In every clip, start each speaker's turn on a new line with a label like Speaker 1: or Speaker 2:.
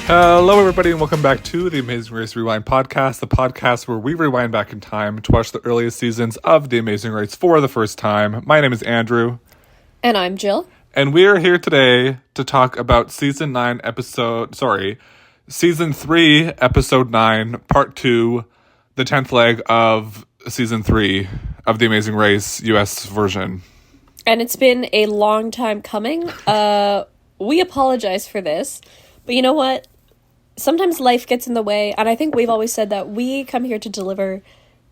Speaker 1: Hello, everybody, and welcome back to the Amazing Race Rewind podcast, the podcast where we rewind back in time to watch the earliest seasons of The Amazing Race for the first time. My name is Andrew.
Speaker 2: And I'm Jill.
Speaker 1: And we are here today to talk about Season 3, Episode 9, Part 2, the 10th leg of Season 3 of The Amazing Race, US version.
Speaker 2: And it's been a long time coming. We apologize for this, but you know what? Sometimes life gets in the way, and I think we've always said that we come here to deliver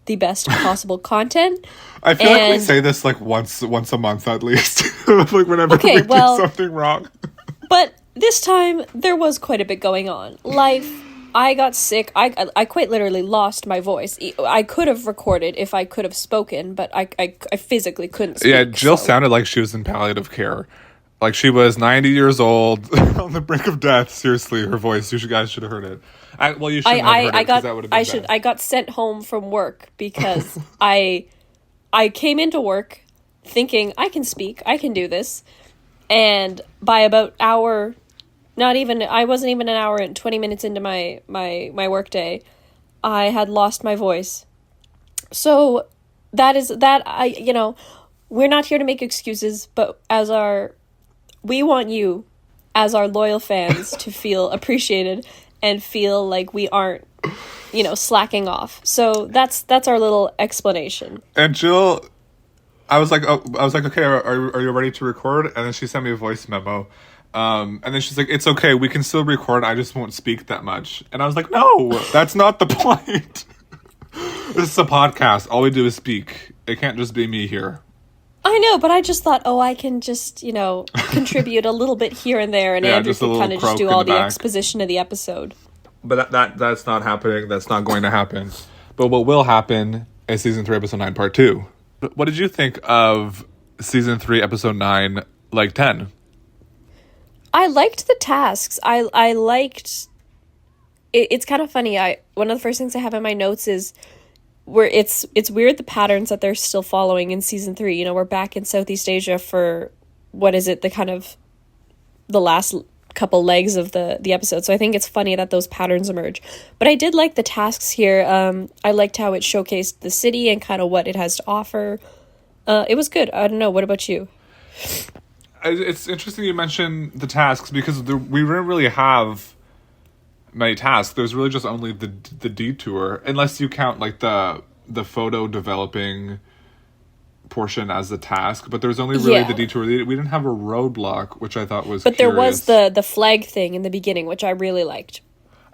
Speaker 2: the best possible content.
Speaker 1: I feel like we say this like once a month at least, like whenever we do something wrong.
Speaker 2: But this time there was quite a bit going on. Life. I got sick. I quite literally lost my voice. I could have recorded if I could have spoken, but I physically couldn't speak.
Speaker 1: Yeah, Jill sounded like she was in palliative care. Like she was 90 years old on the brink of death. Seriously, her voice. You guys should have heard it. You shouldn't have heard it because that would have been bad.
Speaker 2: I got sent home from work because I came into work thinking I can speak, I can do this, and by about hour, I wasn't even an hour and 20 minutes into my work day, I had lost my voice. So we're not here to make excuses, but we want you, as our loyal fans, to feel appreciated and feel like we aren't, slacking off. So that's our little explanation.
Speaker 1: And Jill, I was like, okay, are you ready to record? And then she sent me a voice memo. And then she's like, it's okay, we can still record, I just won't speak that much. And I was like, no, that's not the point. This is a podcast. All we do is speak. It can't just be me here.
Speaker 2: I know, but I just thought, I can just, contribute a little bit here and there, and Andrew can kind of just do all the exposition of the episode.
Speaker 1: But that's not happening. That's not going to happen. But what will happen is Season 3, Episode 9, Part 2. What did you think of Season 3, Episode 9, like 10?
Speaker 2: I liked the tasks. I liked... It's kind of funny. One of the first things I have in my notes is... where it's weird the patterns that they're still following in Season 3. We're back in Southeast Asia for, the last couple legs of the episode. So I think it's funny that those patterns emerge. But I did like the tasks here. I liked how it showcased the city and kind of what it has to offer. It was good. I don't know. What about you?
Speaker 1: It's interesting you mention the tasks because we didn't really have many tasks. There's really just only the detour, unless you count like the photo developing portion as the task, but there's only really the detour. We didn't have a roadblock, which I thought was
Speaker 2: there was the flag thing in the beginning, which I really liked.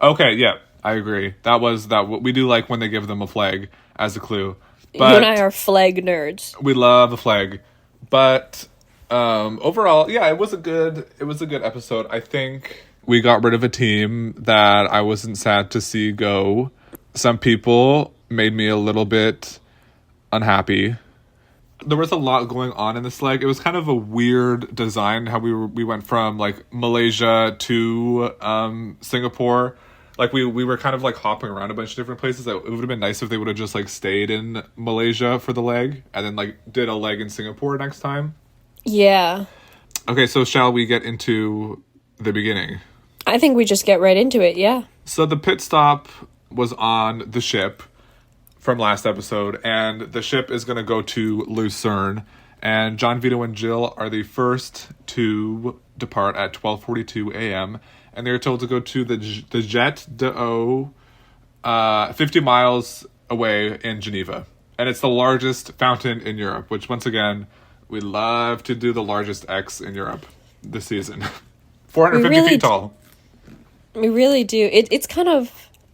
Speaker 1: Okay, yeah, I agree. That we do like when they give them a flag as a clue. But
Speaker 2: you and I are flag nerds.
Speaker 1: We love a flag. But overall, yeah, it was a good episode. I think we got rid of a team that I wasn't sad to see go. Some people made me a little bit unhappy. There was a lot going on in this leg. It was kind of a weird design how we went from like Malaysia to Singapore. Like we were kind of like hopping around a bunch of different places. It would have been nice if they would have just like stayed in Malaysia for the leg and then like did a leg in Singapore next time.
Speaker 2: Yeah.
Speaker 1: Okay, so shall we get into the beginning?
Speaker 2: I think we just get right into it, yeah.
Speaker 1: So the pit stop was on the ship from last episode, and the ship is going to go to Lucerne, and John, Vito, and Jill are the first to depart at 12:42 a.m., and they're told to go to the Jet d'Eau 50 miles away in Geneva. And it's the largest fountain in Europe, which, once again, we love to do the largest X in Europe this season. 450 feet tall.
Speaker 2: We really do. It's kind of...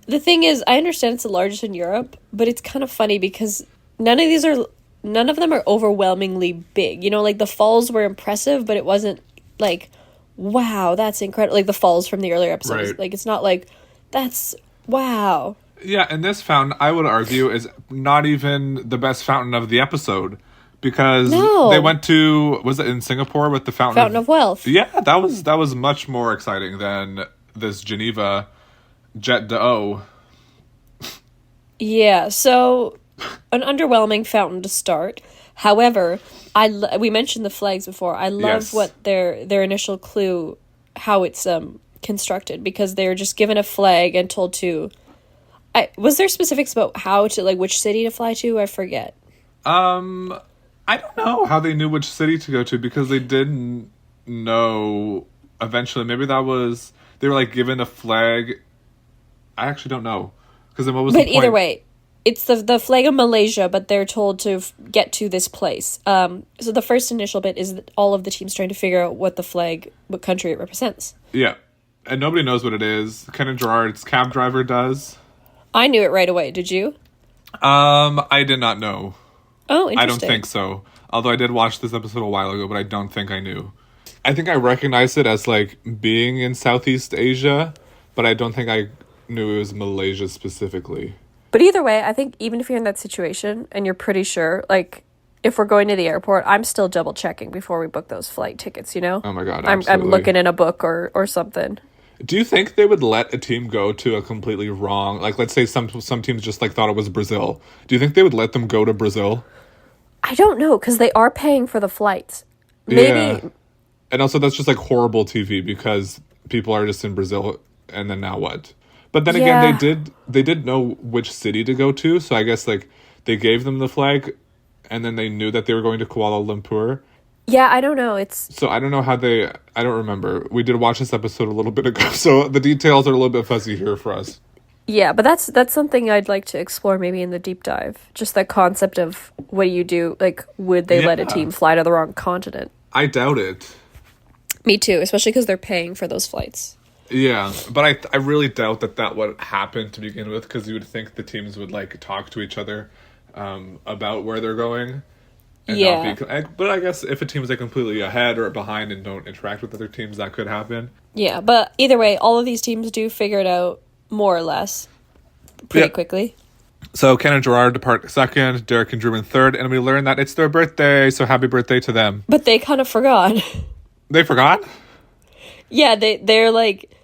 Speaker 2: The thing is, I understand it's the largest in Europe, but it's kind of funny because none of them are overwhelmingly big. Like the falls were impressive, but it wasn't like, wow, that's incredible. Like the falls from the earlier episodes.
Speaker 1: Right.
Speaker 2: Like it's not like, that's, wow.
Speaker 1: Yeah, and this fountain, I would argue, is not even the best fountain of the episode. Because they went to, was it in Singapore with the Fountain
Speaker 2: of Wealth?
Speaker 1: Yeah, that was much more exciting than this Geneva Jet d'Eau.
Speaker 2: Yeah, so an underwhelming fountain to start. However, we mentioned the flags before. I love what their initial clue, how it's constructed because they were just given a flag and told to. Was there specifics about how to, like, which city to fly to? I forget.
Speaker 1: I don't know how they knew which city to go to because they didn't know eventually. Maybe that was, they were like given a flag. I actually don't know. Because then what was the point?
Speaker 2: But either way, it's the flag of Malaysia, but they're told to get to this place. So the first initial bit is that all of the teams trying to figure out what the flag, what country it represents.
Speaker 1: Yeah. And nobody knows what it is. Ken Gerard's cab driver does.
Speaker 2: I knew it right away. Did you?
Speaker 1: I did not know.
Speaker 2: Oh, interesting.
Speaker 1: I don't think so. Although I did watch this episode a while ago, but I don't think I knew. I think I recognized it as, like, being in Southeast Asia, but I don't think I knew it was Malaysia specifically.
Speaker 2: But either way, I think even if you're in that situation and you're pretty sure, like, if we're going to the airport, I'm still double checking before we book those flight tickets, you know?
Speaker 1: Oh my God,
Speaker 2: I'm looking in a book or something.
Speaker 1: Do you think they would let a team go to a completely wrong, like, let's say some teams just, like, thought it was Brazil. Do you think they would let them go to Brazil?
Speaker 2: I don't know, because they are paying for the flights. Maybe.
Speaker 1: Yeah. And also that's just, like, horrible TV because people are just in Brazil and then now what? But then again, they did know which city to go to, so I guess, like, they gave them the flag and then they knew that they were going to Kuala Lumpur.
Speaker 2: Yeah, I don't know.
Speaker 1: So I don't know how I don't remember. We did watch this episode a little bit ago, so the details are a little bit fuzzy here for us.
Speaker 2: Yeah, but that's something I'd like to explore maybe in the deep dive. Just that concept of what do you do, like, would they let a team fly to the wrong continent?
Speaker 1: I doubt it.
Speaker 2: Me too, especially because they're paying for those flights.
Speaker 1: Yeah, but I really doubt that would happen to begin with, because you would think the teams would, like, talk to each other about where they're going. And but I guess if a team's, like, completely ahead or behind and don't interact with other teams, that could happen.
Speaker 2: Yeah, but either way, all of these teams do figure it out more or less pretty quickly.
Speaker 1: So Ken and Gerard depart second, Derek and Drew in third, and we learn that it's their birthday, so happy birthday to them.
Speaker 2: But they kind of forgot. They
Speaker 1: forgot?
Speaker 2: Yeah, they're like,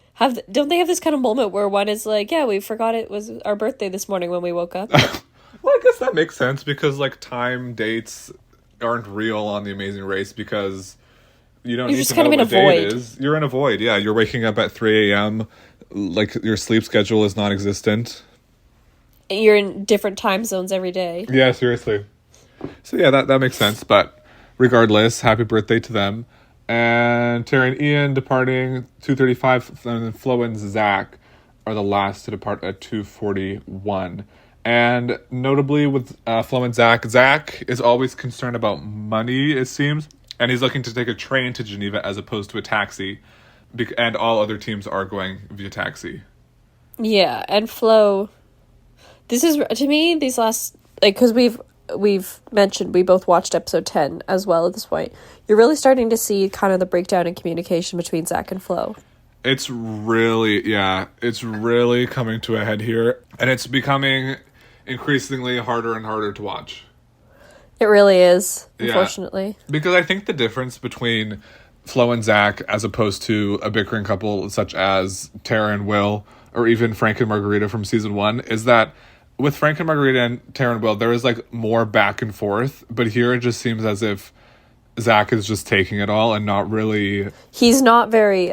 Speaker 2: don't they have this kind of moment where one is like, yeah, we forgot it was our birthday this morning when we woke up?
Speaker 1: Well, I guess that makes sense because, like, time dates aren't real on The Amazing Race because you don't need to know what day it is. You're in a void, yeah. You're waking up at 3 a.m., like, your sleep schedule is non-existent.
Speaker 2: You're in different time zones every day.
Speaker 1: Yeah, seriously. So, yeah, that makes sense. But regardless, happy birthday to them. And Terry and Ian departing 2:35, and Flo and Zach are the last to depart at 2:41. And notably with Flo and Zach is always concerned about money, it seems. And he's looking to take a train to Geneva as opposed to a taxi. And all other teams are going via taxi.
Speaker 2: Yeah, and Flo... This is, to me, these last... Like, because we've mentioned we both watched episode 10 as well at this point. You're really starting to see kind of the breakdown in communication between Zach and Flo.
Speaker 1: It's really coming to a head here. And it's becoming increasingly harder and harder to watch.
Speaker 2: It really is, unfortunately.
Speaker 1: Yeah, because I think the difference between Flo and Zach as opposed to a bickering couple such as Tara and Will, or even Frank and Margarita from season 1, is that with Frank and Margarita and Tara and Will, there is, like, more back and forth, but here it just seems as if Zach is just taking it all and not really...
Speaker 2: He's not very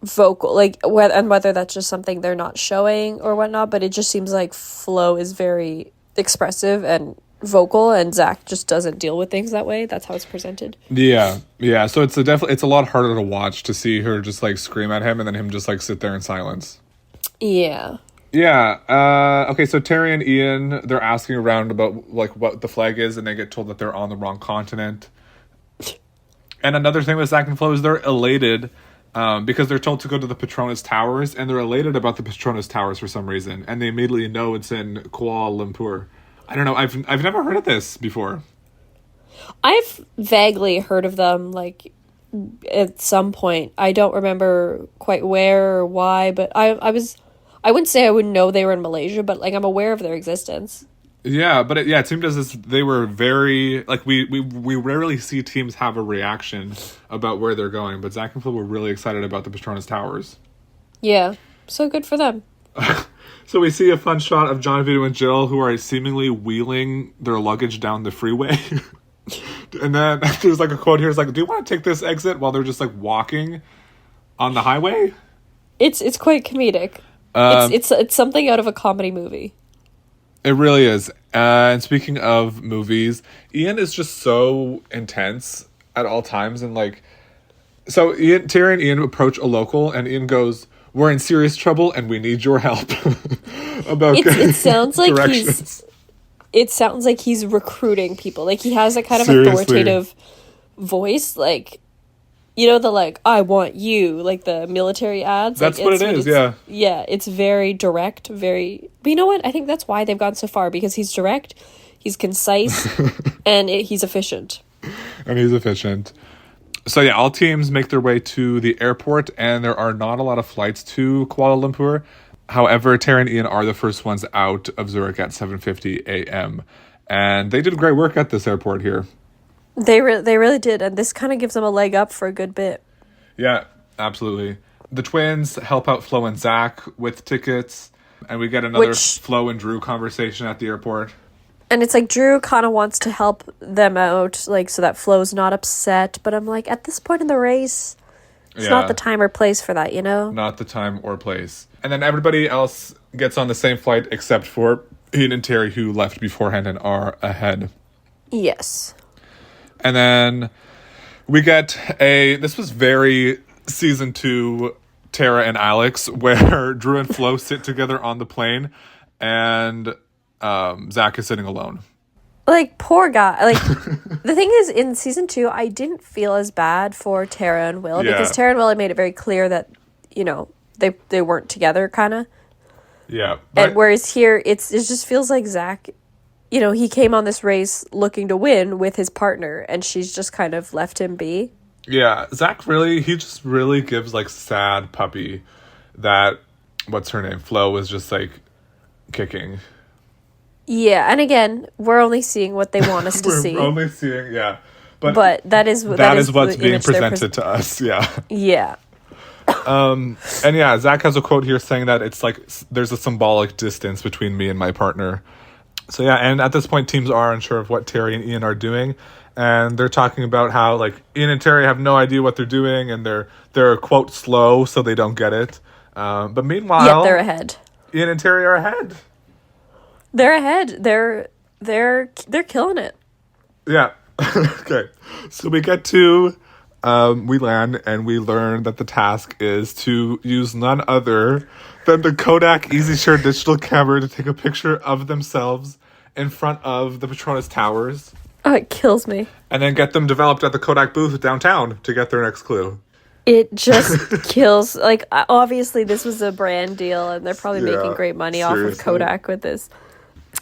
Speaker 2: vocal, like, whether that's just something they're not showing or whatnot, but it just seems like Flo is very expressive and vocal, and Zach just doesn't deal with things that way. That's how it's presented.
Speaker 1: Yeah. So it's a lot harder to watch to see her just, like, scream at him and then him just, like, sit there in silence.
Speaker 2: Yeah.
Speaker 1: Yeah. Okay, so Terry and Ian, they're asking around about, like, what the flag is, and they get told that they're on the wrong continent. And another thing with Zach and Flo is they're elated because they're told to go to the Petronas Towers, and they're elated about the Petronas Towers for some reason, and they immediately know it's in Kuala Lumpur. I don't know. I've never heard of this before. I've
Speaker 2: vaguely heard of them, like, at some point. I don't remember quite where or why, but I wouldn't say I would know they were in Malaysia, but, like, I'm aware of their existence.
Speaker 1: Yeah, but it seemed as if they were very, like, we rarely see teams have a reaction about where they're going, but Zach and Flo were really excited about the Petronas Towers.
Speaker 2: Yeah, so good for them.
Speaker 1: So we see a fun shot of John, Vito, and Jill, who are seemingly wheeling their luggage down the freeway. And then there's, like, a quote here, it's like, do you want to take this exit, while they're just, like, walking? on the highway.
Speaker 2: It's quite comedic. It's something out of a comedy movie.
Speaker 1: It really is. And speaking of movies, Ian is just so intense at all times. And like, so Terry and Ian approach a local, and Ian goes, "We're in serious trouble and we need your help." About
Speaker 2: it sounds like
Speaker 1: directions.
Speaker 2: it sounds like he's recruiting people. Like, he has a kind of
Speaker 1: Seriously.
Speaker 2: authoritative voice. Like, you know, the like, "I want you," like the military ads.
Speaker 1: That's
Speaker 2: like,
Speaker 1: what it is, yeah.
Speaker 2: Yeah, it's very direct, very... But you know what? I think that's why they've gone so far, because he's direct, he's concise, and he's efficient.
Speaker 1: And he's efficient. So yeah, all teams make their way to the airport, and there are not a lot of flights to Kuala Lumpur. However, Tara and Ian are the first ones out of Zurich at 7:50 a.m. And they did great work at this airport here.
Speaker 2: They really did, and this kind of gives them a leg up for a good bit.
Speaker 1: Yeah, absolutely. The twins help out Flo and Zach with tickets, and we get another Flo and Drew conversation at the airport.
Speaker 2: And it's like Drew kind of wants to help them out, like, so that Flo's not upset. But I'm like, at this point in the race, it's not the time or place for that, you know?
Speaker 1: Not the time or place. And then everybody else gets on the same flight except for Ian and Terry, who left beforehand and are ahead.
Speaker 2: Yes.
Speaker 1: And then we get this was very season 2 Tara and Alex, where Drew and Flo sit together on the plane, and Zach is sitting alone.
Speaker 2: Like, poor guy. Like, the thing is, in season 2, I didn't feel as bad for Tara and Will, because Tara and Will had made it very clear that, you know, they weren't together, kind of.
Speaker 1: Yeah.
Speaker 2: And whereas here, it just feels like Zach, you know, he came on this race looking to win with his partner, and she's just kind of left him be.
Speaker 1: Yeah, Zach he just really gives, like, sad puppy that, what's her name, Flo was just, like, kicking.
Speaker 2: Yeah, and again, we're only seeing what they want us to see.
Speaker 1: We're only seeing, yeah. But
Speaker 2: that is
Speaker 1: what's being presented to us, yeah.
Speaker 2: Yeah.
Speaker 1: And yeah, Zach has a quote here saying that it's like, there's a symbolic distance between me and my partner. So yeah, and at this point, teams are unsure of what Terry and Ian are doing. And they're talking about how, like, Ian and Terry have no idea what they're doing, and they're quote, slow, so they don't get it. But meanwhile...
Speaker 2: Yet they're ahead.
Speaker 1: Ian and Terry are ahead.
Speaker 2: They're ahead. They're killing it.
Speaker 1: Yeah. Okay. So we get to... we land, and we learn that the task is to use none other than the Kodak EasyShare digital camera to take a picture of themselves in front of the Petronas Towers.
Speaker 2: Oh, it kills me.
Speaker 1: And then get them developed at the Kodak booth downtown to get their next clue.
Speaker 2: It just kills. Like, obviously, this was a brand deal, and they're probably making great money off of Kodak with this.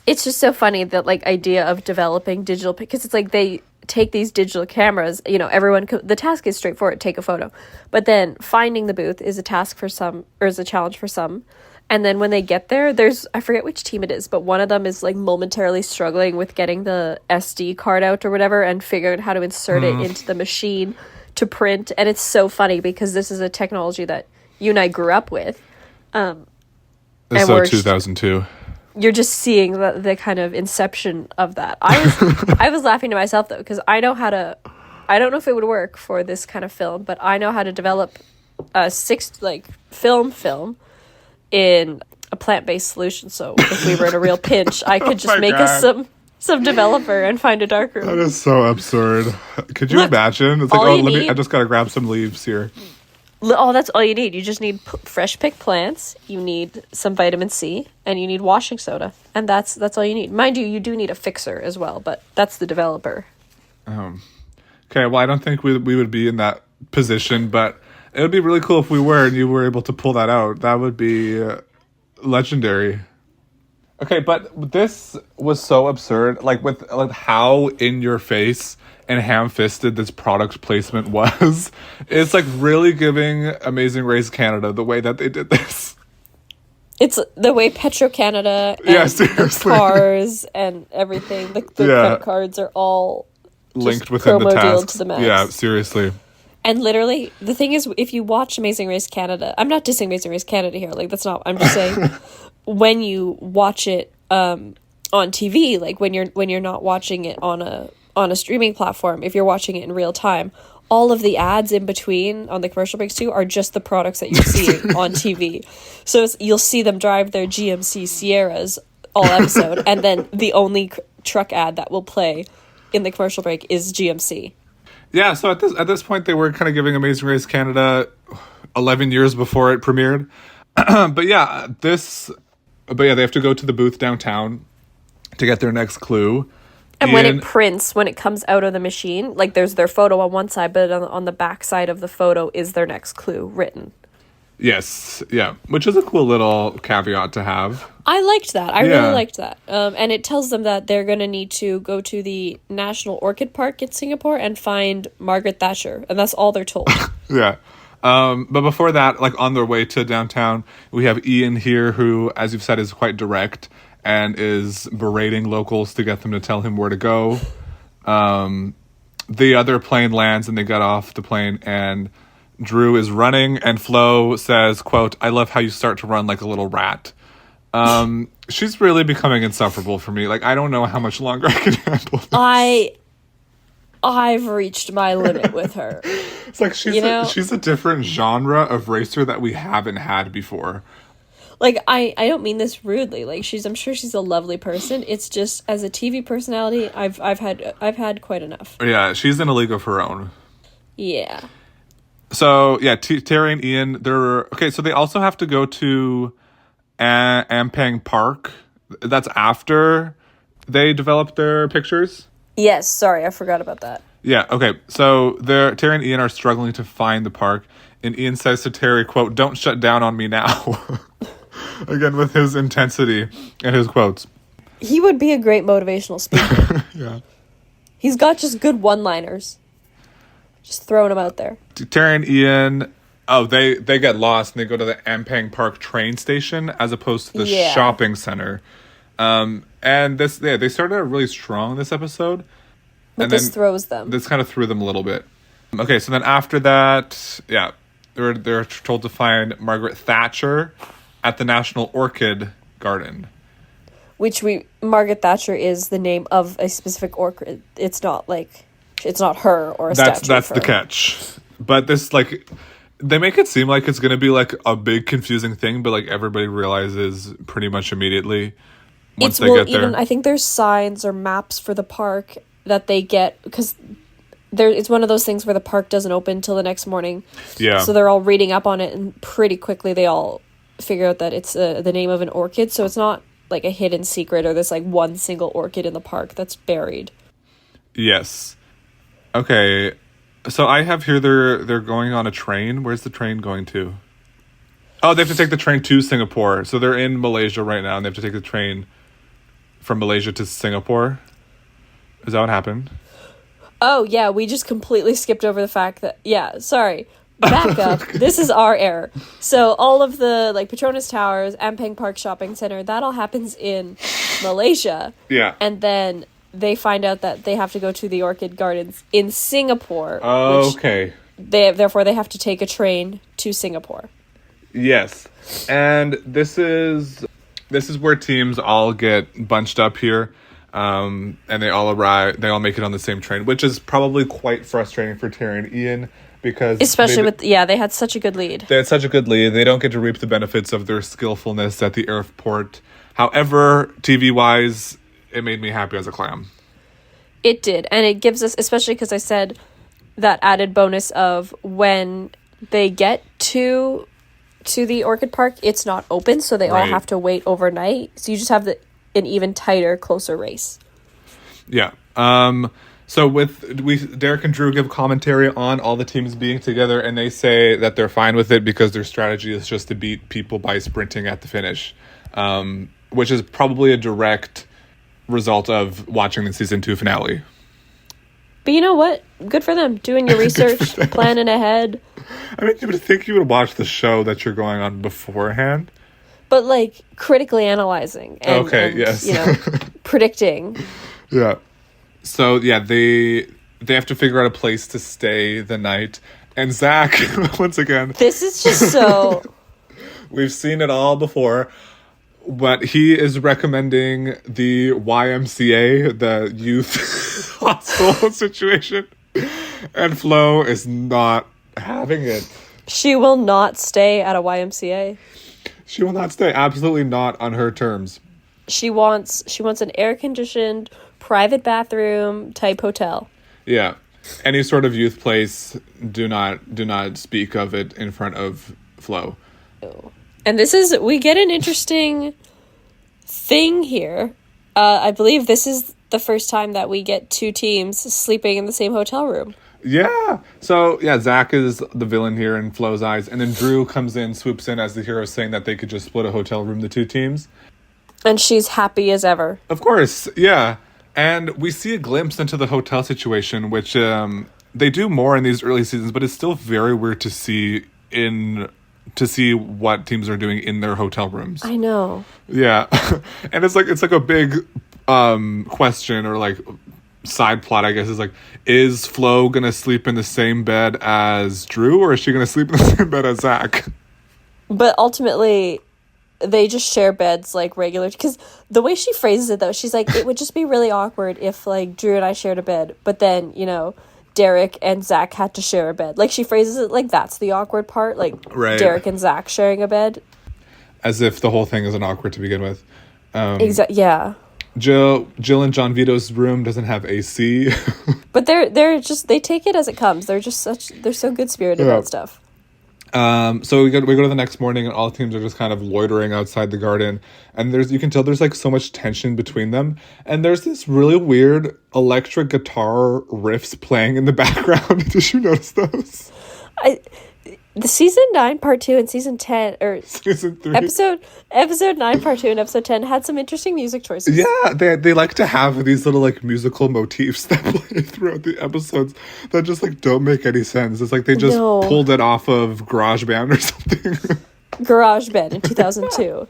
Speaker 2: It's just so funny, that, like, idea of developing digital... Because it's like they take these digital cameras, you know, the task is straightforward, take a photo. But then finding the booth is a task for some, or is a challenge for some. And then when they get there, I forget which team it is, but one of them is, like, momentarily struggling with getting the SD card out or whatever, and figuring out how to insert it into the machine to print. And it's so funny, because this is a technology that you and I grew up with.
Speaker 1: It's so 2002.
Speaker 2: You're just seeing the kind of inception of that. I was laughing to myself, though, because I don't know if it would work for this kind of film, but I know how to develop a film in a plant-based solution. So if we were in a real pinch, I could just make us some developer and find a dark room.
Speaker 1: That is so absurd. Could you imagine? It's like, I just gotta grab some leaves here.
Speaker 2: Oh, that's all you need. You just need fresh picked plants. You need some vitamin C, and you need washing soda, and that's all you need. Mind you, you do need a fixer as well, but that's the developer.
Speaker 1: Okay, well, I don't think we would be in that position, but it would be really cool if we were, and you were able to pull that out. That would be legendary. Okay, but this was so absurd, like with how in your face and ham-fisted this product placement was. It's like really giving Amazing Race Canada the way that they did this.
Speaker 2: It's the way Petro-Canada and the cars and everything, the credit cards are all
Speaker 1: linked within the task.
Speaker 2: To the max.
Speaker 1: Yeah, seriously.
Speaker 2: And literally, the thing is, if you watch Amazing Race Canada, I'm not dissing Amazing Race Canada here, like, that's not, I'm just saying, when you watch it on TV, like when you're not watching it on a streaming platform, if you're watching it in real time, all of the ads in between on the commercial breaks too are just the products that you're seeing on TV. So you'll see them drive their GMC Sierras all episode, and then the only truck ad that will play in the commercial break is GMC.
Speaker 1: Yeah, so at this point, they were kind of giving Amazing Race Canada 11 years before it premiered. But yeah, they have to go to the booth downtown to get their next clue.
Speaker 2: And when it comes out of the machine, like there's their photo on one side, but on the back side of the photo is their next clue written.
Speaker 1: Yes, yeah, which is a cool little caveat to have.
Speaker 2: I liked that. I really liked that. And it tells them that they're going to need to go to the National Orchid Park in Singapore and find Margaret Thatcher. And that's all they're told.
Speaker 1: Yeah. But before that, like on their way to downtown, we have Ian here who, as you've said, is quite direct and is berating locals to get them to tell him where to go. The other plane lands and they get off the plane and Drew is running and Flo says, quote, "I love how you start to run like a little rat." She's really becoming insufferable for me. Like, I don't know how much longer I can handle this.
Speaker 2: I've reached my limit with her.
Speaker 1: It's like she's a different genre of racer that we haven't had before.
Speaker 2: Like, I don't mean this rudely. Like, I'm sure she's a lovely person. It's just, as a TV personality, I've had quite enough.
Speaker 1: Yeah, she's in a league of her own.
Speaker 2: Yeah.
Speaker 1: So yeah, Terry and Ian, so they also have to go to Ampang Park. That's after they develop their pictures.
Speaker 2: Yes, sorry, I forgot about that.
Speaker 1: Yeah, okay. So Terry and Ian are struggling to find the park, and Ian says to Terry, quote, "Don't shut down on me now." Again, with his intensity and his quotes.
Speaker 2: He would be a great motivational speaker.
Speaker 1: Yeah.
Speaker 2: He's got just good one-liners. Just throwing them out there.
Speaker 1: Terry and Ian, they get lost and they go to the Ampang Park train station as opposed to the shopping center. And they started out really strong this episode.
Speaker 2: But this throws them.
Speaker 1: This kind of threw them a little bit. Okay, so then after that, yeah, they're told to find Margaret Thatcher at the National Orchid Garden.
Speaker 2: Margaret Thatcher is the name of a specific orchid. It's not her or a statue.
Speaker 1: That's the catch. But this, like, they make it seem like it's going to be like a big confusing thing, but like everybody realizes pretty much immediately once they get there.
Speaker 2: I think there's signs or maps for the park that they get, because it's one of those things where the park doesn't open till the next morning.
Speaker 1: Yeah.
Speaker 2: So they're all reading up on it, and pretty quickly they all figure out that it's the name of an orchid. So it's not like a hidden secret or this like one single orchid in the park that's buried.
Speaker 1: Yes. Okay. So I have here they're going on a train. Where's the train going to? Oh, they have to take the train to Singapore. So they're in Malaysia right now, and they have to take the train from Malaysia to Singapore. Is that what happened?
Speaker 2: Oh, yeah, we just completely skipped over the fact that... Yeah, sorry. Back up. This is our error. So all of the, like, Petronas Towers, Ampang Park Shopping Center, that all happens in Malaysia.
Speaker 1: Yeah.
Speaker 2: And then they find out that they have to go to the Orchid Gardens in Singapore.
Speaker 1: Oh, okay.
Speaker 2: Therefore, they have to take a train to Singapore.
Speaker 1: Yes. And this is where teams all get bunched up here. And they all arrive, they all make it on the same train, which is probably quite frustrating for Terry and Ian, because
Speaker 2: especially they had such a good lead.
Speaker 1: They had such a good lead. They don't get to reap the benefits of their skillfulness at the airport. However, TV-wise, it made me happy as a clam.
Speaker 2: It did. And it gives us, especially because I said that added bonus of when they get to the Orchid Park, it's not open, so they all have to wait overnight. So you just have an even tighter, closer race.
Speaker 1: Yeah. So Derek and Drew give commentary on all the teams being together, and they say that they're fine with it because their strategy is just to beat people by sprinting at the finish, which is probably a direct result of watching the season 2 finale.
Speaker 2: But you know what? Good for them. Doing your research, planning ahead.
Speaker 1: I mean, you would think you would watch the show that you're going on beforehand.
Speaker 2: But, like, critically analyzing. And,
Speaker 1: yes.
Speaker 2: Predicting.
Speaker 1: Yeah. So, yeah, they have to figure out a place to stay the night. And Zach, once again...
Speaker 2: This is just so...
Speaker 1: We've seen it all before. But he is recommending the YMCA, the youth hostel situation. And Flo is not having it.
Speaker 2: She will not stay at a YMCA.
Speaker 1: She will not stay. Absolutely not on her terms.
Speaker 2: She wants an air-conditioned, private bathroom type hotel.
Speaker 1: Yeah. Any sort of youth place, do not speak of it in front of Flo.
Speaker 2: And we get an interesting thing here. I believe this is the first time that we get two teams sleeping in the same hotel room.
Speaker 1: Yeah. So, yeah, Zach is the villain here in Flo's eyes. And then Drew comes in, swoops in as the hero, saying that they could just split a hotel room, the two teams.
Speaker 2: And she's happy as ever.
Speaker 1: Of course, yeah. And we see a glimpse into the hotel situation, which they do more in these early seasons, but it's still very weird to see what teams are doing in their hotel rooms.
Speaker 2: I know.
Speaker 1: Yeah. And it's like a big question or like side plot, I guess, is like, is Flo gonna sleep in the same bed as Drew, or is she gonna sleep in the same bed as Zach?
Speaker 2: But ultimately, they just share beds like regular, because the way she phrases it though, she's like, it would just be really awkward if like Drew and I shared a bed, but then, you know, Derek and Zach had to share a bed. Like, she phrases it like that's the awkward part, like
Speaker 1: right.
Speaker 2: Derek and Zach sharing a bed,
Speaker 1: as if the whole thing isn't awkward to begin with.
Speaker 2: Yeah.
Speaker 1: Jill and John Vito's room doesn't have AC.
Speaker 2: But they're just, they take it as it comes. They're so good spirited about stuff.
Speaker 1: So we go to the next morning, and all teams are just kind of loitering outside the garden, and you can tell there's like so much tension between them, and there's this really weird electric guitar riffs playing in the background. Did you notice those?
Speaker 2: The season 9 part 2 and season 10 or
Speaker 1: season 3
Speaker 2: episode 9 part 2 and episode 10 had some interesting music choices.
Speaker 1: Yeah, they like to have these little like musical motifs that play throughout the episodes that just like don't make any sense. It's like they just pulled it off of GarageBand or something.
Speaker 2: GarageBand in 2002.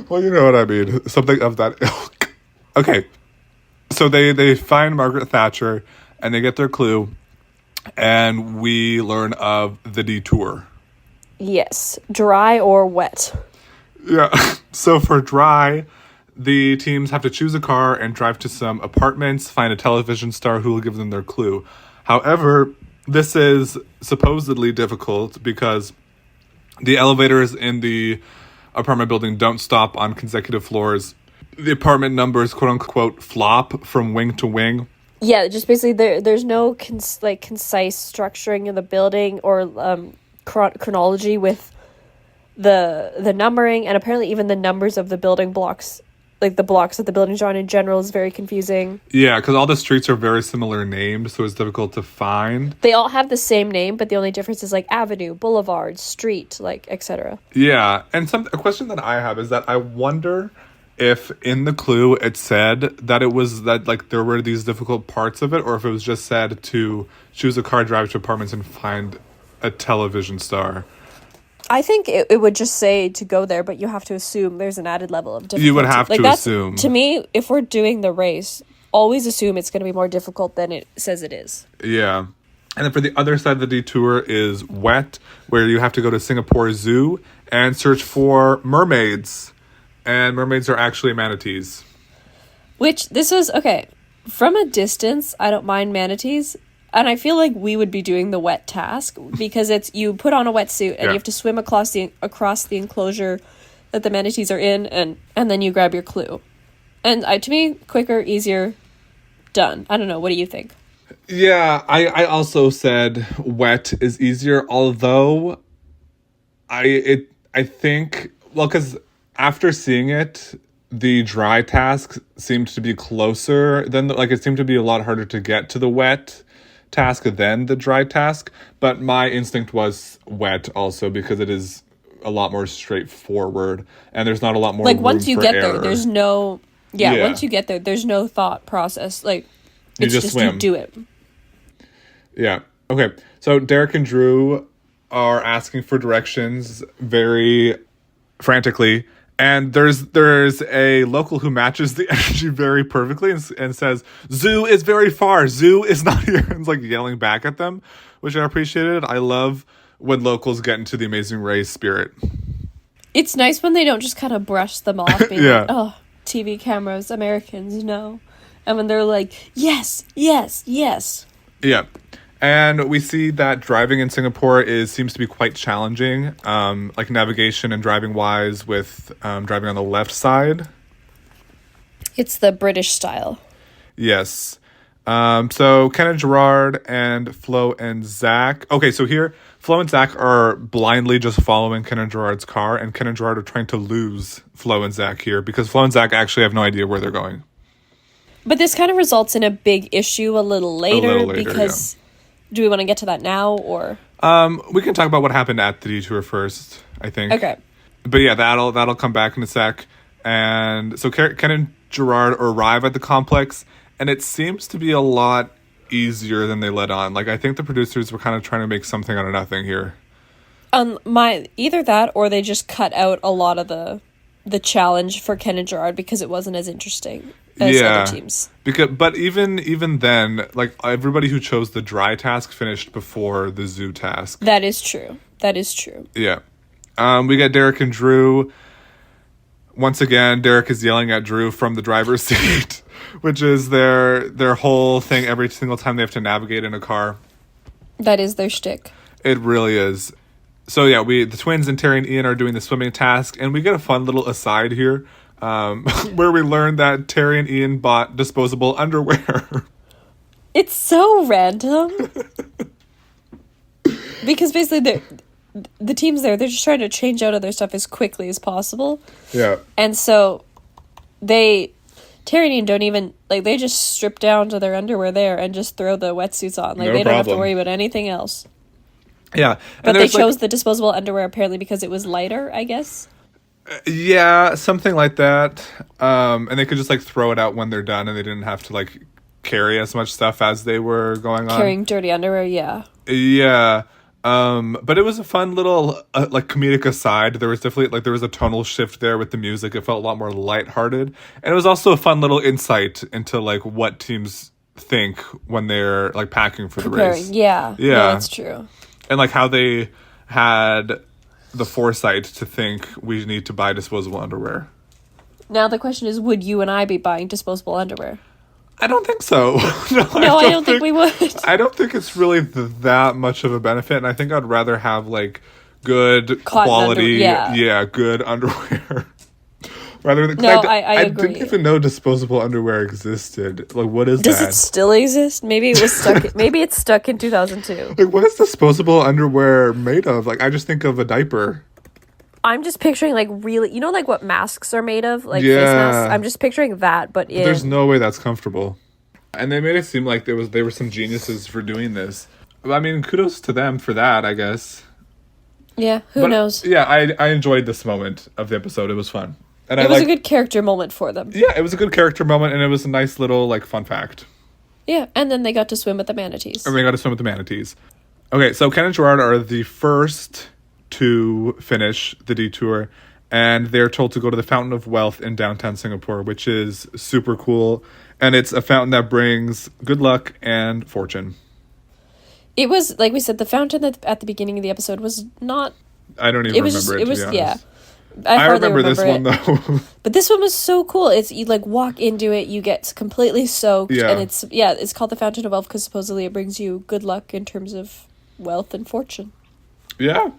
Speaker 1: Well, you know what I mean. Something of that ilk. Okay. So they find Margaret Thatcher and they get their clue. And we learn of the detour.
Speaker 2: Yes. Dry or wet.
Speaker 1: Yeah. So for dry, the teams have to choose a car and drive to some apartments, find a television star who will give them their clue. However, this is supposedly difficult because the elevators in the apartment building don't stop on consecutive floors. The apartment numbers, quote unquote, flop from wing to wing.
Speaker 2: Yeah, just basically there's no concise structuring in the building or chronology with the numbering, and apparently even the numbers of the building blocks, like the blocks that the buildings are on in general, is very confusing. Yeah,
Speaker 1: because all the streets are very similar named, so it's difficult to find.
Speaker 2: They all have the same name, but the only difference is like avenue, boulevard, street, like etc.
Speaker 1: Yeah, and a question that I have is that I wonder if in the clue it said that it was that like there were these difficult parts of it, or if it was just said to choose a car, drive to apartments, and find a television star.
Speaker 2: I think it would just say to go there, but you have to assume there's an added level of difficulty.
Speaker 1: You would have to assume.
Speaker 2: To me, if we're doing the race, always assume it's going to be more difficult than it says it is.
Speaker 1: Yeah. And then for the other side of the detour is wet, where you have to go to Singapore Zoo and search for mermaids. And mermaids are actually manatees.
Speaker 2: Which, this was, okay, from a distance, I don't mind manatees. And I feel like we would be doing the wet task because it's, you put on a wetsuit and you have to swim across the enclosure that the manatees are in, and then you grab your clue. And to me, quicker, easier, done. I don't know. What do you think?
Speaker 1: Yeah, I also said wet is easier, although I think, well, because after seeing it, the dry task seemed to be closer than it seemed to be a lot harder to get to the wet task than the dry task. But my instinct was wet also because it is a lot more straightforward and there's not a lot more
Speaker 2: like
Speaker 1: room
Speaker 2: once you
Speaker 1: for
Speaker 2: get
Speaker 1: error.
Speaker 2: there, there's no once you get there, there's no thought process. Like it's just swim. You do it. Yeah.
Speaker 1: Okay. So Derek and Drew are asking for directions very frantically. And there's a local who matches the energy very perfectly and says, "Zoo is very far. Zoo is not here." And it's like yelling back at them, which I appreciated. I love when locals get into the Amazing Race spirit.
Speaker 2: It's nice when they don't just kind of brush them off, being
Speaker 1: like,
Speaker 2: "Oh, TV cameras, Americans, no." And when they're like, "Yes, yes, yes."
Speaker 1: Yeah. And we see that driving in Singapore seems to be quite challenging, like navigation and driving wise, with driving on the left side.
Speaker 2: It's the British style.
Speaker 1: Yes. So Ken and Gerard and Flo and Zach. Okay, so here Flo and Zach are blindly just following Ken and Gerard's car, and Ken and Gerard are trying to lose Flo and Zach here because Flo and Zach actually have no idea where they're going.
Speaker 2: But this kind of results in a big issue a little later because... Yeah. Do we want to get to that now, or?
Speaker 1: We can talk about what happened at the detour first, I think.
Speaker 2: Okay.
Speaker 1: But yeah, that'll come back in a sec. And so Ken and Gerard arrive at the complex, and it seems to be a lot easier than they let on. Like, I think the producers were kind of trying to make something out of nothing here.
Speaker 2: Either that, or they just cut out a lot of the challenge for Ken and Gerard because it wasn't as interesting as other teams.
Speaker 1: But even then, like, everybody who chose the dry task finished before the zoo task.
Speaker 2: That is true.
Speaker 1: Yeah. We got Derek and Drew. Once again, Derek is yelling at Drew from the driver's seat, which is their whole thing every single time they have to navigate in a car.
Speaker 2: That is their shtick.
Speaker 1: It really is. So yeah, the twins and Terry and Ian are doing the swimming task, and we get a fun little aside here, where we learn that Terry and Ian bought disposable underwear.
Speaker 2: It's so random. Because basically the teams they're just trying to change out of their stuff as quickly as possible.
Speaker 1: Yeah.
Speaker 2: And so Terry and Ian don't even, like, they just strip down to their underwear there and just throw the wetsuits on. Like, they don't have to worry about anything else.
Speaker 1: Yeah.
Speaker 2: But they chose the disposable underwear apparently because it was lighter, I guess.
Speaker 1: Yeah, something like that. And they could just, like, throw it out when they're done, and they didn't have to, like, carry as much stuff as they were going on.
Speaker 2: Carrying dirty underwear, yeah.
Speaker 1: Yeah. But it was a fun little, like, comedic aside. There was definitely, like, there was a tonal shift there with the music. It felt a lot more lighthearted. And it was also a fun little insight into, like, what teams think when they're, like, packing for the race.
Speaker 2: Yeah. Yeah, no, that's true.
Speaker 1: And, like, how they had the foresight to think we need to buy disposable underwear.
Speaker 2: Now the question is, would you and I be buying disposable underwear?
Speaker 1: I don't think so.
Speaker 2: No, I don't think we would.
Speaker 1: I don't think it's really that much of a benefit, and I think I'd rather have, like, good quality, good underwear. Rather than, I agree. I didn't even know disposable underwear existed. Like, what is that?
Speaker 2: Does it still exist? Maybe it was stuck. Maybe it's stuck in 2002.
Speaker 1: Like, what is disposable underwear made of? Like, I just think of a diaper.
Speaker 2: I'm just picturing, like, really, you know, like what masks are made of, like face masks. I'm just picturing that, but
Speaker 1: there's no way that's comfortable. And they made it seem like they were some geniuses for doing this. I mean, kudos to them for that, I guess.
Speaker 2: Yeah, who knows?
Speaker 1: Yeah, I enjoyed this moment of the episode. It was fun. And
Speaker 2: it was a good character moment for them.
Speaker 1: Yeah, it was a good character moment, and it was a nice little, like, fun fact.
Speaker 2: Yeah, and then they got to swim with the manatees.
Speaker 1: Okay, so Ken and Gerard are the first to finish the detour, and they're told to go to the Fountain of Wealth in downtown Singapore, which is super cool. And it's a fountain that brings good luck and fortune. It
Speaker 2: was, like we said, the fountain at the beginning of the episode was not...
Speaker 1: I don't even remember it, to be honest.
Speaker 2: Yeah.
Speaker 1: I remember this one, though.
Speaker 2: But this one was so cool. It's, you, like, walk into it, you get completely soaked, and it's called the Fountain of Wealth because supposedly it brings you good luck in terms of wealth and fortune.
Speaker 1: Yeah.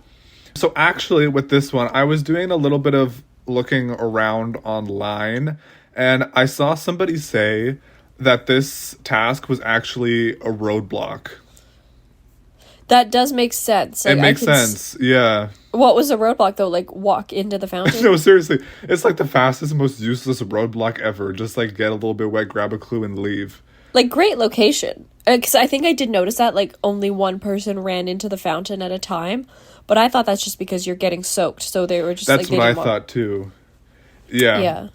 Speaker 1: So actually, with this one, I was doing a little bit of looking around online, and I saw somebody say that this task was actually a roadblock.
Speaker 2: That does make sense.
Speaker 1: Like, it makes sense, yeah.
Speaker 2: What was a roadblock, though? Like, walk into the fountain?
Speaker 1: No, seriously. It's like the fastest, most useless roadblock ever. Just, like, get a little bit wet, grab a clue, and leave.
Speaker 2: Like, great location. Because I think I did notice that, like, only one person ran into the fountain at a time. But I thought that's just because you're getting soaked. So they were just,
Speaker 1: that's
Speaker 2: like...
Speaker 1: That's what I thought, too. Yeah.
Speaker 2: Yeah.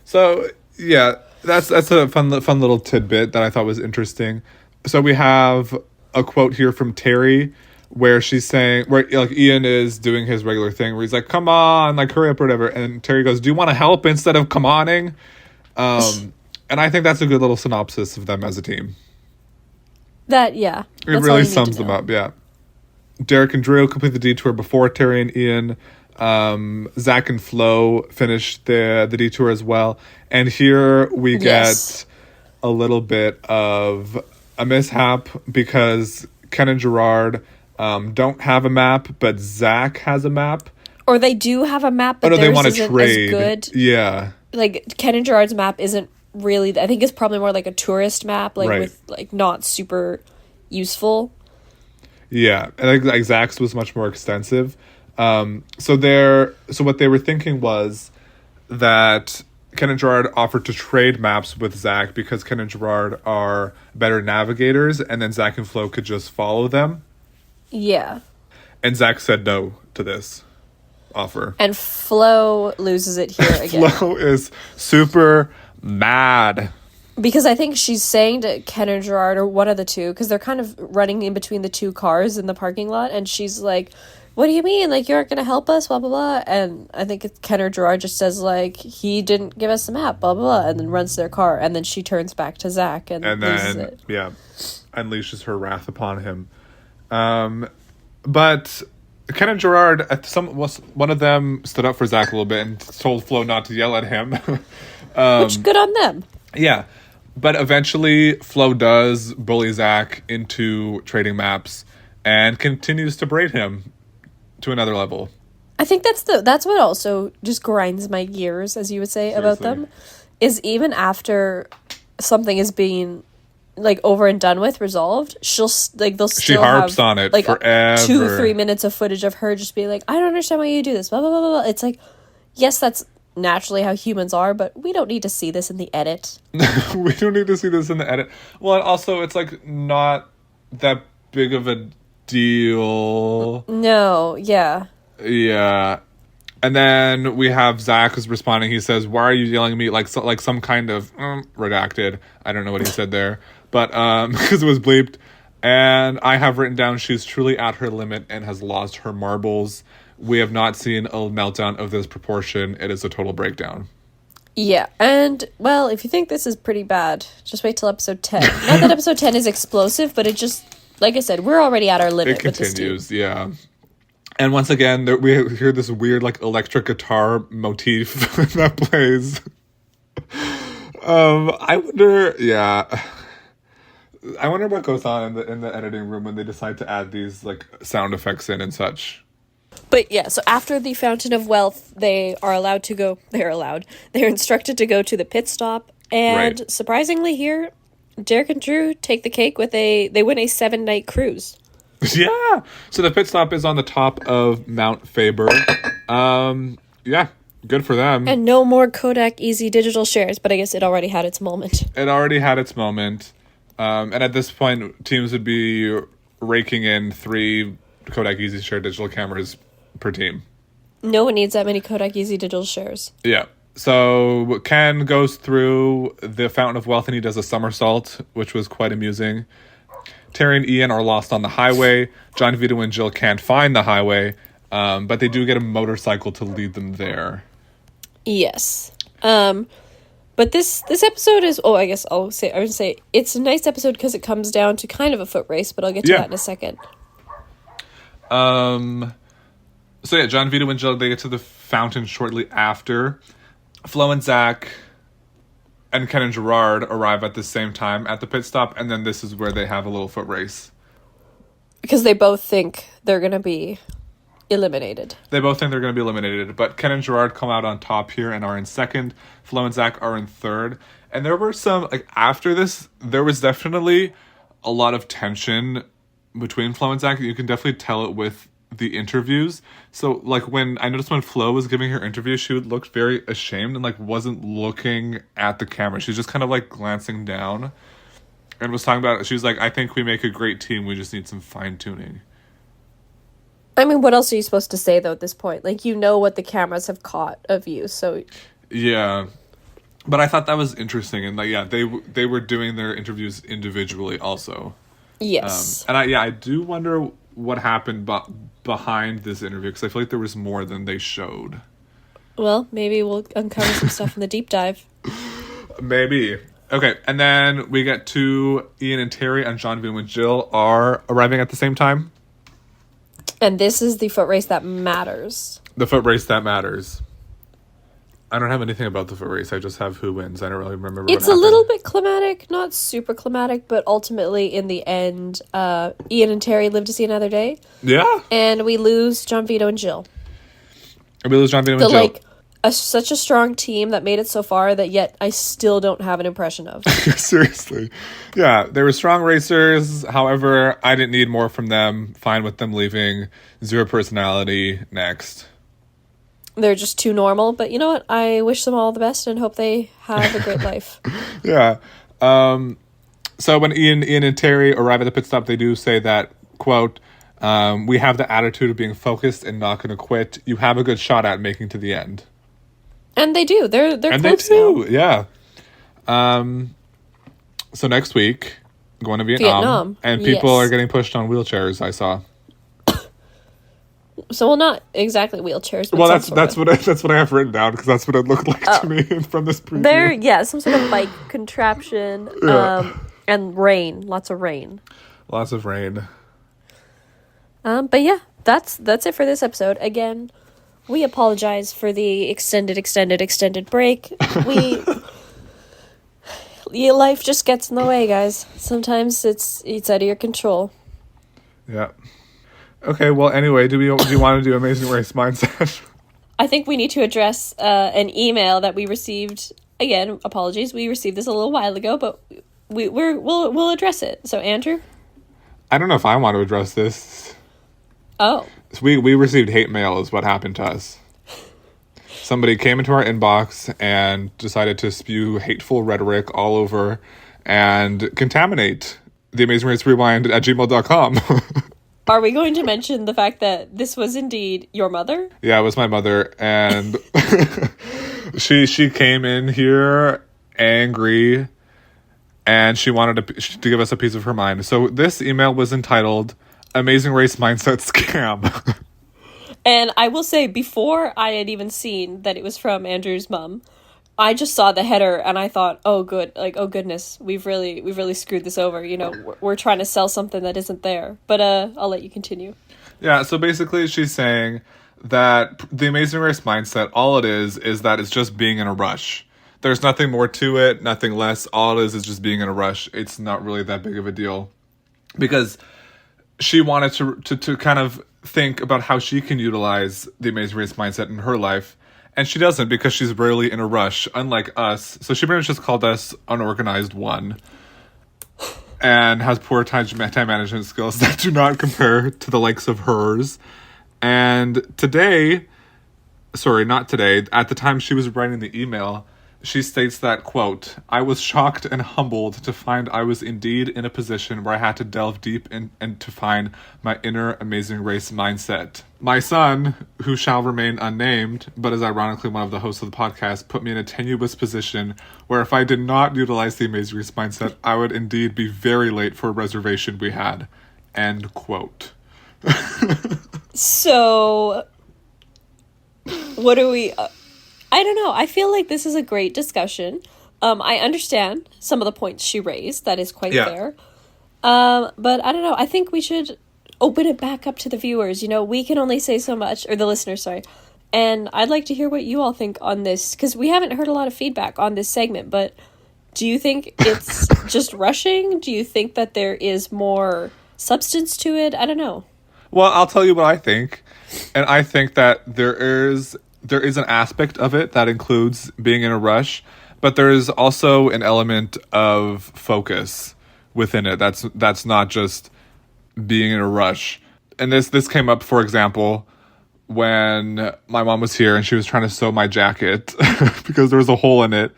Speaker 1: So, yeah, that's a fun little tidbit that I thought was interesting. So we have a quote here from Terry where she's saying, where, like, Ian is doing his regular thing where he's like, come on, like, hurry up or whatever. And Terry goes, do you want to help instead of come oning? And I think that's a good little synopsis of them as a team.
Speaker 2: It
Speaker 1: really sums them up, yeah. Derek and Drew complete the detour before Terry and Ian. Zach and Flo finished the detour as well. And here we get a little bit of a mishap because Ken and Gerard don't have a map, but Zach has a map.
Speaker 2: Or they do have a map, but
Speaker 1: they
Speaker 2: theirs
Speaker 1: want to
Speaker 2: isn't
Speaker 1: trade.
Speaker 2: as good.
Speaker 1: Yeah.
Speaker 2: Like, Ken and Gerard's map isn't really... I think it's probably more like a tourist map, like,
Speaker 1: Right.
Speaker 2: with, like, not super useful.
Speaker 1: Yeah. I think like Zach's was much more extensive. So what they were thinking was that Ken and Gerard offered to trade maps with Zach because Ken and Gerard are better navigators, and then Zach and Flo could just follow them.
Speaker 2: Yeah.
Speaker 1: And Zach said no to this offer.
Speaker 2: And Flo loses it here again.
Speaker 1: Flo is super mad.
Speaker 2: Because I think she's saying to Ken and Gerard, or one of the two, because they're kind of running in between the two cars in the parking lot, and she's like, what do you mean? Like, you aren't going to help us? Blah, blah, blah. And I think Ken or Gerard just says, like, he didn't give us the map, blah, blah, blah, and then runs to their car. And then she turns back to Zach and loses
Speaker 1: then,
Speaker 2: it.
Speaker 1: yeah, unleashes her wrath upon him. But Ken and Gerard, one of them stood up for Zach a little bit and told Flo not to yell at him.
Speaker 2: Which, good on them.
Speaker 1: Yeah. But eventually, Flo does bully Zach into trading maps and continues to braid him to another level.
Speaker 2: I think that's what also just grinds my gears, as you would say, about them, is even after something is being like over and done with, resolved, they'll still
Speaker 1: she harps
Speaker 2: have
Speaker 1: on it
Speaker 2: like
Speaker 1: forever.
Speaker 2: 2-3 minutes of footage of her just being like, I don't understand why you do this, blah blah blah blah. It's like, yes, that's naturally how humans are, but we don't need to see this in the edit.
Speaker 1: We don't need to see this in the edit. Well, and also it's like not that big of a deal.
Speaker 2: No, yeah.
Speaker 1: Yeah. And then we have Zach who's responding. He says, why are you yelling at me? Like some kind of redacted. I don't know what he said there. But because it was bleeped. And I have written down, she's truly at her limit and has lost her marbles. We have not seen a meltdown of this proportion. It is a total breakdown.
Speaker 2: Yeah, and, well, if you think this is pretty bad, just wait till episode 10. Not that episode 10 is explosive, but it just, like I said, we're already at our limit.
Speaker 1: It continues, yeah. And once again, we hear this weird, like, electric guitar motif that plays. I wonder what goes on in the editing room when they decide to add these, like, sound effects in and such.
Speaker 2: But yeah, so after the Fountain of Wealth, they're instructed to go to the pit stop. And
Speaker 1: Right.
Speaker 2: Surprisingly here, Derek and Drew take the cake they win a 7-night cruise.
Speaker 1: Yeah. So the pit stop is on the top of Mount Faber. Yeah, good for them.
Speaker 2: And no more Kodak Easy digital shares, but I guess it already had its moment.
Speaker 1: It already had its moment. And at this point, teams would be raking in 3 Kodak Easy Share digital cameras per team.
Speaker 2: No one needs that many Kodak Easy digital shares.
Speaker 1: Yeah. So Ken goes through the Fountain of Wealth and he does a somersault, which was quite amusing. Terry and Ian are lost on the highway. John, Vito, and Jill can't find the highway, but they do get a motorcycle to lead them there.
Speaker 2: Yes. But this episode is... Oh, I guess I would say it's a nice episode because it comes down to kind of a foot race, but I'll get to that in a second.
Speaker 1: So yeah, John, Vito, and Jill, they get to the fountain shortly after. Flo and Zach and Ken and Gerard arrive at the same time at the pit stop, and then this is where they have a little foot race.
Speaker 2: Because they both think they're going to be eliminated.
Speaker 1: They both think they're going to be eliminated, but Ken and Gerard come out on top here and are in second. Flo and Zach are in third. And there were some, like, after this, there was definitely a lot of tension between Flo and Zach. You can definitely tell it with the interviews. So, like, when Flo was giving her interview, she would look very ashamed and, like, wasn't looking at the camera. She was just kind of, like, glancing down and was talking about, she was like, I think we make a great team. We just need some fine-tuning.
Speaker 2: I mean, what else are you supposed to say, though, at this point? Like, you know what the cameras have caught of you, so...
Speaker 1: Yeah. But I thought that was interesting. And, like, yeah, they were doing their interviews individually also.
Speaker 2: Yes.
Speaker 1: And I do wonder what happened behind this interview, because I feel like there was more than they showed.
Speaker 2: Well, maybe we'll uncover some stuff in the deep dive.
Speaker 1: Maybe. Okay, and then we get to Ian and Terry, and John, Vito, and Jill are arriving at the same time.
Speaker 2: And this is the foot race that matters.
Speaker 1: The foot race that matters. I don't have anything about the foot race. I just have who wins. I don't really remember.
Speaker 2: It's a little bit climatic, not super climatic, but ultimately in the end, Ian and Terry live to see another day.
Speaker 1: Yeah.
Speaker 2: And we lose John Vito and Jill.
Speaker 1: We lose John Vito and Jill.
Speaker 2: Like, such a strong team that made it so far that yet I still don't have an impression of.
Speaker 1: Seriously. Yeah, they were strong racers. However, I didn't need more from them. Fine with them leaving. Zero personality. Next.
Speaker 2: They're just too normal. But you know what? I wish them all the best and hope they have a great life.
Speaker 1: Yeah. So when Ian and Terry arrive at the pit stop, they do say that, quote, we have the attitude of being focused and not going to quit. You have a good shot at making to the end.
Speaker 2: And they do. They're
Speaker 1: and
Speaker 2: close
Speaker 1: they do,
Speaker 2: now.
Speaker 1: Yeah. So next week, going to Vietnam. And people are getting pushed on wheelchairs, I saw.
Speaker 2: So, well, not exactly wheelchairs. But
Speaker 1: well, that's what I have written down, because that's what it looked like to me from this preview.
Speaker 2: Some sort of bike contraption. And rain. Lots of rain.
Speaker 1: Lots of rain.
Speaker 2: But yeah, that's it for this episode. Again, we apologize for the extended break. Life just gets in the way, guys. Sometimes it's out of your control.
Speaker 1: Yeah. Okay, well, anyway, do you want to do Amazing Race Mindset?
Speaker 2: I think we need to address an email that we received. Again, apologies. We received this a little while ago, but we'll address it. So, Andrew?
Speaker 1: I don't know if I want to address this.
Speaker 2: Oh.
Speaker 1: So we received hate mail is what happened to us. Somebody came into our inbox and decided to spew hateful rhetoric all over and contaminate the Amazing Race Rewind at gmail.com.
Speaker 2: Are we going to mention the fact that this was indeed your mother?
Speaker 1: Yeah, it was my mother, and she came in here angry, and she wanted to give us a piece of her mind. So this email was entitled Amazing Race Mindset Scam.
Speaker 2: And I will say, before I had even seen that it was from Andrew's mom, I just saw the header and I thought, oh goodness, we've really screwed this over. You know, we're trying to sell something that isn't there. But I'll let you continue.
Speaker 1: Yeah, so basically she's saying that the Amazing Race Mindset, all it is that it's just being in a rush. There's nothing more to it, nothing less. All it is just being in a rush. It's not really that big of a deal. Because she wanted to kind of think about how she can utilize the Amazing Race Mindset in her life. And she doesn't, because she's rarely in a rush, unlike us. So she pretty much just called us unorganized one. And has poor time management skills that do not compare to the likes of hers. And at the time she was writing the email, she states that, quote, I was shocked and humbled to find I was indeed in a position where I had to delve deep and to find my inner Amazing Race mindset. My son, who shall remain unnamed, but is ironically one of the hosts of the podcast, put me in a tenuous position where if I did not utilize the Amazing Race mindset, I would indeed be very late for a reservation we had. End quote.
Speaker 2: So, what do we... I don't know. I feel like this is a great discussion. I understand some of the points she raised. That is quite fair. But I don't know. I think we should open it back up to the viewers. You know, we can only say so much, or the listeners, sorry. And I'd like to hear what you all think on this, because we haven't heard a lot of feedback on this segment. But do you think it's just rushing? Do you think that there is more substance to it? I don't know.
Speaker 1: Well, I'll tell you what I think. And I think that there is an aspect of it that includes being in a rush, but there is also an element of focus within it. That's not just being in a rush. And this came up, for example, when my mom was here and she was trying to sew my jacket because there was a hole in it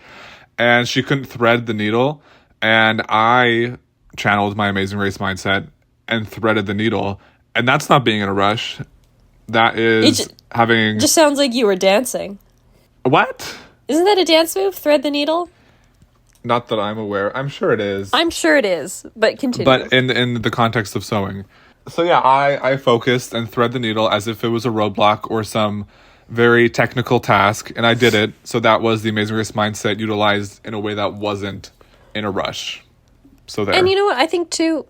Speaker 1: and she couldn't thread the needle. And I channeled my Amazing Race mindset and threaded the needle. And that's not being in a rush. That is having...
Speaker 2: Just sounds like you were dancing.
Speaker 1: What?
Speaker 2: Isn't that a dance move? Thread the needle?
Speaker 1: Not that I'm aware. I'm sure it is.
Speaker 2: I'm sure it is, but continue.
Speaker 1: But in the context of sewing. So yeah, I focused and thread the needle as if it was a roadblock or some very technical task, and I did it. So that was the Amazing Race mindset utilized in a way that wasn't in a rush. So there.
Speaker 2: And you know what? I think too,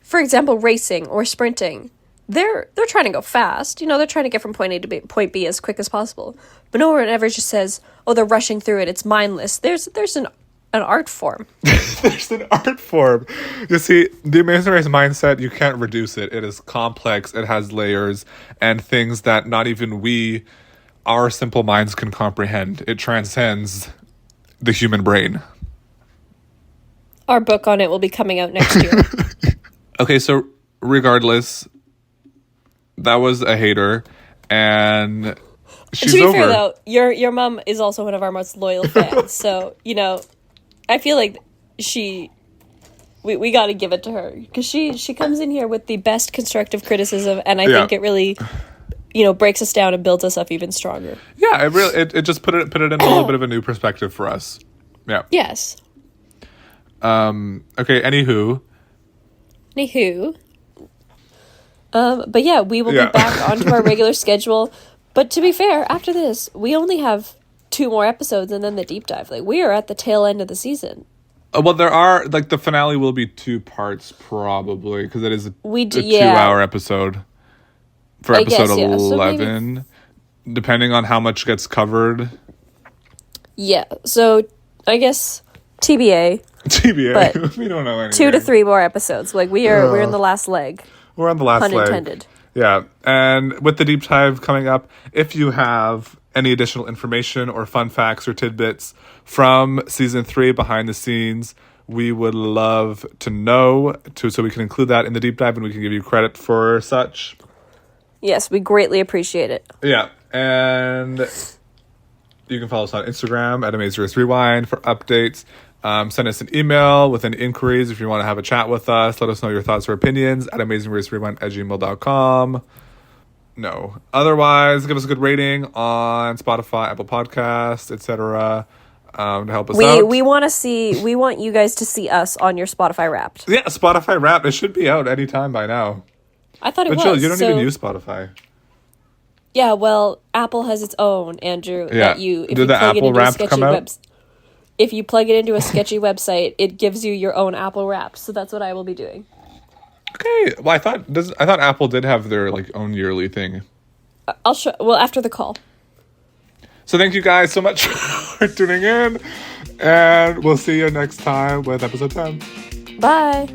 Speaker 2: for example, racing or sprinting, they're trying to go fast. You know, they're trying to get from point A to point B as quick as possible. But no one ever just says, "Oh, they're rushing through it. It's mindless." There's an art form.
Speaker 1: There's an art form. You see, the Amazing Race mindset, you can't reduce it. It is complex. It has layers and things that not even our simple minds can comprehend. It transcends the human brain.
Speaker 2: Our book on it will be coming out next year.
Speaker 1: Okay, so regardless, that was a hater, and she's
Speaker 2: to be
Speaker 1: over.
Speaker 2: fair, though, your mom is also one of our most loyal fans. So, you know, I feel like we got to give it to her, because she comes in here with the best constructive criticism, and I think it really, you know, breaks us down and builds us up even stronger.
Speaker 1: Yeah, it just put it in a little bit of a new perspective for us. Yeah.
Speaker 2: Yes.
Speaker 1: Okay. Anywho.
Speaker 2: But yeah, we will be back onto our regular schedule. But to be fair, after this, we only have 2 more episodes and then the deep dive. Like, we are at the tail end of the season.
Speaker 1: Well, there are, like, the finale will be 2 parts probably, because it is a 2-hour episode for episode 11, so depending on how much gets covered.
Speaker 2: Yeah, so I guess TBA.
Speaker 1: But we don't know anything.
Speaker 2: 2 to 3 more episodes. Like, we're in the last leg.
Speaker 1: We're on the last leg.
Speaker 2: Pun intended.
Speaker 1: Yeah, and with the deep dive coming up, if you have any additional information or fun facts or tidbits from season 3 behind the scenes, we would love to know, so we can include that in the deep dive and we can give you credit for such.
Speaker 2: Yes, we greatly appreciate it.
Speaker 1: Yeah, and you can follow us on Instagram at AmazingRaceRewind for updates. Send us an email with any inquiries if you want to have a chat with us. Let us know your thoughts or opinions at AmazingRaceRewind@gmail.com. No. Otherwise, give us a good rating on Spotify, Apple Podcasts, etc. To help us out.
Speaker 2: We want you guys to see us on your Spotify Wrapped.
Speaker 1: Yeah, Spotify Wrapped. It should be out anytime by now.
Speaker 2: I thought it
Speaker 1: but
Speaker 2: was.
Speaker 1: Jill, you don't even use Spotify.
Speaker 2: Yeah, well, Apple has its own, Andrew.
Speaker 1: Yeah. Did the Apple Wrapped come out?
Speaker 2: If you plug it into a sketchy website, it gives you your own Apple Wrapped. So that's what I will be doing.
Speaker 1: Okay. Well, I thought Apple did have their own yearly thing.
Speaker 2: I'll show. Well, after the call.
Speaker 1: So thank you guys so much for tuning in, and we'll see you next time with episode 10.
Speaker 2: Bye.